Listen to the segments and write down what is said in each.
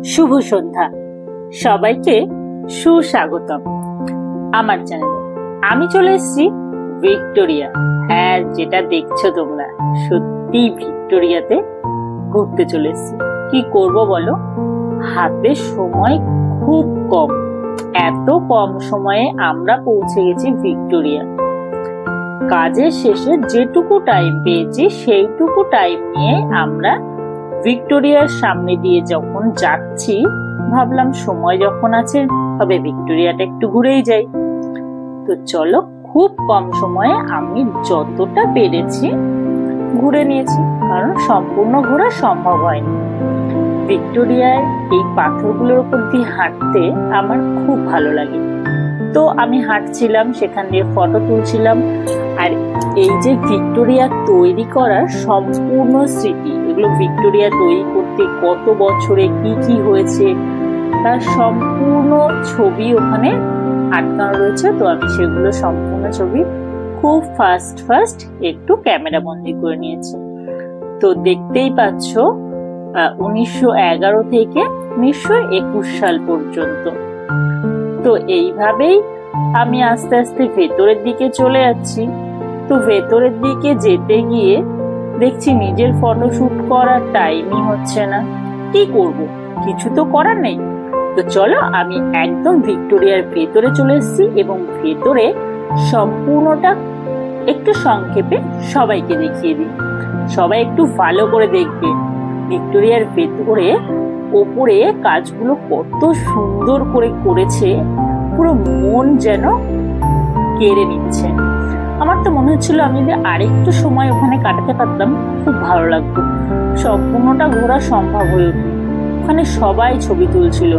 শুভ সন্ধ্যা। সবাইকে সুস্বাগতম আমার চ্যানেলে। আমি চলে এসেছি ভিক্টোরিয়া। হ্যাঁ, যেটা দেখছো তোমরা, সত্যি ভিক্টোরিয়াতে ঘুরতে চলে এসেছি। কি করব বলো, হাতে সময় খুব কম। এত কম সময়ে আমরা পৌঁছে গেছি ভিক্টোরিয়া। কাজের শেষে যেটুকু টাইম পেয়েছি সেইটুকু টাইম নিয়ে আমরা ভিক্টোরিয়ার সামনে দিয়ে যখন যাচ্ছি, ভাবলাম সময় যখন আছে তবে ভিক্টোরিয়াটা একটু ঘুরেই যাই। তো চলো, খুব কম সময়ে আমি যতটা পেরেছি ঘুরে নিয়েছি, কারণ সম্পূর্ণ ঘোরা সম্ভব হয়নি। ভিক্টোরিয়ার এই পাথরগুলোর উপর দিয়ে হাঁটতে আমার খুব ভালো লাগে। তো আমি হাঁটছিলাম, সেখান দিয়ে ফটো তুলছিলাম। আর এই যে ভিক্টোরিয়া তৈরি করার সম্পূর্ণ স্মৃতি, এগুলো ভিক্টোরিয়া তৈরি করতে কত বছরে কি কি হয়েছে তার সম্পূর্ণ ছবি ওখানে আটকানো রয়েছে। তো আমি সেগুলো সম্পূর্ণ ছবি খুব ফাস্ট একটু ক্যামেরা বন্দি করে নিয়েছি। তো দেখতেই পাচ্ছ 1911 থেকে 1921 সাল পর্যন্ত। তো এইভাবেই আমি আস্তে আস্তে ভেতরের দিকে চলে যাচ্ছি। তো ভেতরের দিকে যেতে গিয়ে দেখছি নিজের ফটোশুট করার টাইমই হচ্ছে না। কি করব, কিছু তো করার নেই। তো চলো, আমি একদম ভিক্টোরিয়ার ভেতরে চলে এসেছি এবং ভেতরে সম্পূর্ণটা একটু সংক্ষেপে সবাইকে দেখিয়ে দিই। সবাই একটু ভালো করে দেখবে ভিক্টোরিয়ার ভেতরে ওপরে কাজগুলো কত সুন্দর করে করেছে, পুরো মন যেন কেড়ে নিচ্ছে। আমার তো মনে হচ্ছিল আমি যদি আরেকটু সময় ওখানে কাটাতে পারতাম খুব ভালো লাগতো। সম্পূর্ণটা ঘোরা সম্ভব হয়ে উঠল। ওখানে সবাই ছবি তুলছিল।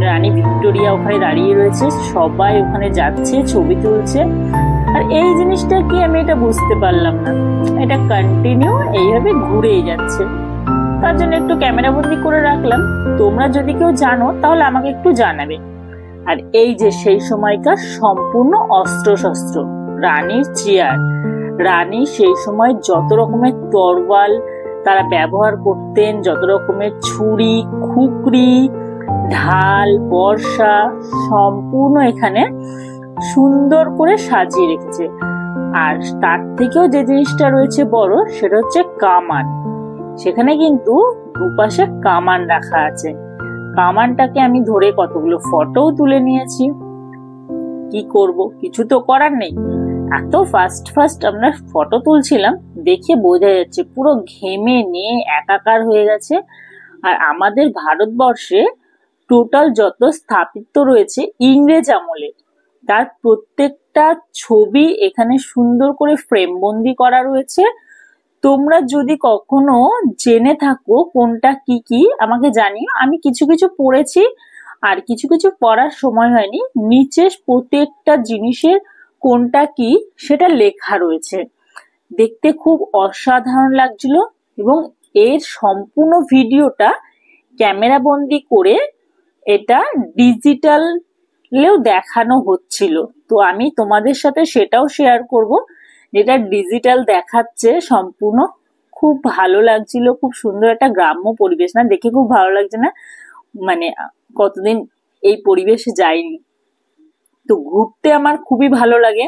রানী ভিক্টোরিয়া ওখানে দাঁড়িয়ে রয়েছে, সবাই ওখানে যাচ্ছে, ছবি তুলছে। আর এই জিনিসটা কি আমি এটা বুঝতে পারলাম না, এটা কন্টিনিউ এইভাবে ঘুরেই যাচ্ছে। তার জন্য একটু ক্যামেরা বন্দি করে রাখলাম। তোমরা যদি কেউ জানো তাহলে আমাকে একটু জানাবে। আর এই যে সেই সময়কার সম্পূর্ণ অস্ত্র শস্ত্র, রানীর চেয়ার, রানী সেই সময় যত রকমের তরোয়াল তারা ব্যবহার করতেন, যত রকমের ছুরি, খুকরি, ঢাল, বর্ষা, সম্পূর্ণ এখানে সুন্দর করে সাজিয়ে রেখেছে। আর তার থেকেও যে জিনিসটা রয়েছে বড়, সেটা হচ্ছে কামান। সেখানে কিন্তু দুপাশে কামান রাখা আছে। কামানটাকে আমি ধরে কতগুলো ফটোও তুলে নিয়েছি। কি করব, কিছু তো করার নেই। এত ফাস্ট আমরা ফটো তুলছিলাম, দেখে বোঝা যাচ্ছে পুরো ঘেমে নিয়ে একাকার হয়ে গেছে। আর আমাদের ভারতবর্ষে টোটাল যত স্থাপত্য রয়েছে ইংরেজ আমলে, তার প্রত্যেকটা ছবি এখানে সুন্দর করে ফ্রেম বন্দি করা রয়েছে। তোমরা যদি কখনো জেনে থাকো কোনটা কি কি আমাকে জানিও। আমি কিছু কিছু পড়েছি আর কিছু কিছু পড়ার সময় হয়নি। নিচে প্রত্যেকটা জিনিসের কোনটা কি সেটা লেখা রয়েছে। দেখতে খুব অসাধারণ লাগছিল এবং এর সম্পূর্ণ ভিডিওটা ক্যামেরা বন্দি করে এটা ডিজিটালেও দেখানো হচ্ছিল। তো আমি তোমাদের সাথে সেটাও শেয়ার করব, যেটা ডিজিটাল দেখাচ্ছে সম্পূর্ণ। খুব ভালো লাগছিল, খুব সুন্দর একটা গ্রাম্য পরিবেশ। না দেখে খুব ভালো লাগছে না? মানে কতদিন এই পরিবেশে যাইনি। তো ঘুরতে আমার খুবই ভালো লাগে।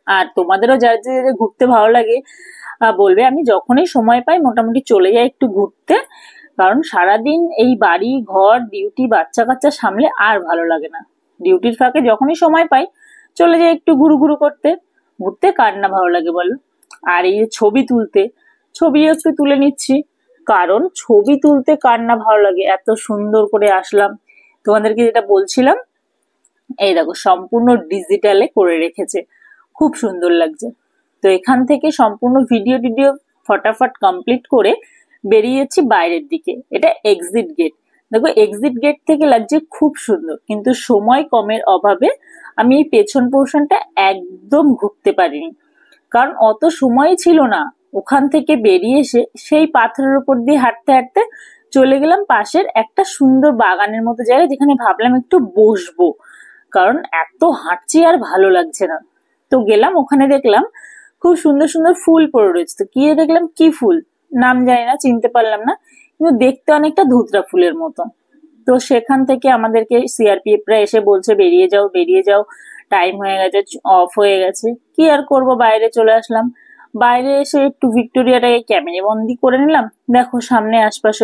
আর তোমাদেরও যার যে ঘুরতে ভালো লাগে বলবে। আমি যখনই সময় পাই মোটামুটি চলে যাই একটু ঘুরতে, কারণ সারাদিন এই বাড়ি ঘর ডিউটি বাচ্চা কাচ্চা সামলে আর ভালো লাগে না। ডিউটির ফাঁকে যখনই সময় পাই চলে যাই একটু ঘুরু করতে। ঘুরতে কার না ভালো লাগে বলো? আর এই ছবি তুলতে, ছবিও একটু তুলে নিচ্ছি, কারণ ছবি তুলতে কার না ভালো লাগে। এত সুন্দর করে আসলাম, তোমাদেরকে যেটা বলছিলাম, এই দেখো সম্পূর্ণ ডিজিটালে করে রেখেছে, খুব সুন্দর লাগছে। তো এখান থেকে সম্পূর্ণ ভিডিও ফটাফট কমপ্লিট করে বেরিয়ে যাচ্ছি বাইরের দিকে। এটা এক্সিট গেট। দেখো এক্সিট গেট থেকে লাগছে খুব সুন্দর, কিন্তু সময় কমের অভাবে আমি এই পেছন পোর্শনটা একদম ঘুরতে পারিনি, কারণ অত সময় ছিল না। ওখান থেকে বেরিয়ে এসে সেই পাথরের উপর দিয়ে হাঁটতে হাঁটতে চলে গেলাম পাশের একটা সুন্দর বাগানের মতো জায়গায়, যেখানে ভাবলাম একটু বসবো, কারণ এত হাঁটছি আর ভালো লাগছে না। তো গেলাম ওখানে, দেখলাম খুব সুন্দর সুন্দর ফুল পড়ে রয়েছে। তো কি দেখলাম, কি ফুল নাম জানি না, চিনতে পারলাম না, কিন্তু দেখতে অনেকটা ধুতরা ফুলের মতো। তো সেখান থেকে আমাদেরকে সিআরপিএফরা এসে বলছে বেরিয়ে যাও বেরিয়ে যাও, টাইম হয়ে গেছে, অফ হয়ে গেছে। কি আর করব, বাইরে চলে আসলাম। বাইরে এসে একটু ভিক্টোরিয়াটাকে ক্যামেরে বন্দি করে নিলাম। দেখো সামনে আশপাশে